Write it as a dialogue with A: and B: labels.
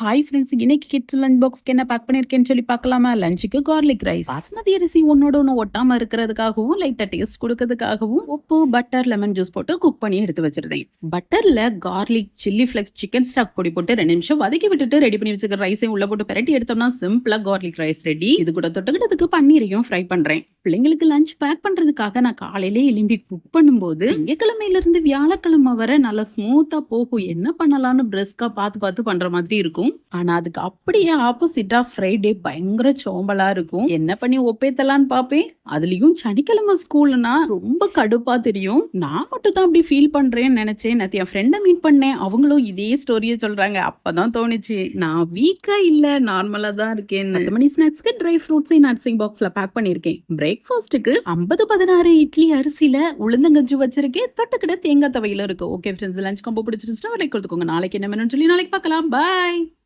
A: Hi friends, இன்னைக்கு kids lunch பாக்ஸ்க்கு என்ன back பண்ணியிருக்கேன்னு சொல்லி பார்க்கலாமா? லஞ்சுக்கு கார்லிக் ரைஸ், பாஸ்மதி அரிசி ஒன்னோட ஒன்று ஒட்டாம இருக்கிறதுக்காகவும் லைட்டா டேஸ்ட் கொடுக்கறதுக்காகவும் உப்பு, பட்டர், லெமன் ஜூஸ் போட்டு குக் பண்ணி எடுத்து வச்சிருந்தேன். பட்டர்ல garlic, chilli flakes, chicken stock பொடி போட்டு 2 நிமிஷம் வதக்கி விட்டுட்டு ரெடி பண்ணி வச்சுக்கிற ரைஸையும் உள்ள போட்டு பிரட்டி எடுத்தோம்னா சிம்பிளா கார்லிக் ரைஸ் ரெடி. இது கூட தொட்டுக்கிட்டதுக்கு பன்னீரையும் ஃப்ரை பண்றேன். பிள்ளைங்களுக்கு லஞ்ச் பேக் பண்றதுக்காக நான் காலையிலே எலும்பி குக் பண்ணும்போது திங்கக்கிழமையில இருந்து வியாழக்கிழமை வரை நல்லா ஸ்மூத்தா போகும். என்ன பண்ணலாம்னு பிரெஸ்கா பார்த்து பண்ற மாதிரி இருக்கும். ஆனா அதுக்கு அப்படியே ஆப்போசிட்டா ஃப்ரைடே பயங்கர சோம்பலா இருக்கும். என்ன பண்ணி ஒப்பேத்தலான்னு பாப்பேன். அதுலயும் சனிக்கிழமை ஸ்கூல்னா ரொம்ப கடுப்பா தெரியும். நான் மட்டும் தான் அப்படி ஃபீல் பண்றேன்னு நினைச்சேன். நேத்து என் ஃப்ரெண்டை மீட் பண்ணேன். அவங்களும் இதே ஸ்டோரியை சொல்றாங்க. அப்பதான் தோணுச்சு, நான் வீக்கா இல்ல, நார்மலா தான் இருக்கேன். 10 மணி ஸ்நாக்ஸ்க்கு ட்ரை ஃப்ரூட்ஸையும் நட்ஸிங் பாக்ஸ்ல பேக் பண்ணிருக்கேன். பிரேக்ஃபாஸ்ட்டுக்கு 50-16 இட்லி அரிசியில உளுந்தங்கஞ்சி வச்சிருக்கேன். தொட்டுக்கிட்ட தேங்காய் துவையில இருக்கு. ஓகே ஃப்ரெண்ட்ஸ், லஞ்ச் காம்போ பிடிச்சிருந்துச்சுன்னா லைக் கொடுத்துக்கோங்க. நாளைக்கு என்ன வேணும்னு சொல்லி நாளைக்கு பார்க்கலாம். பாய்.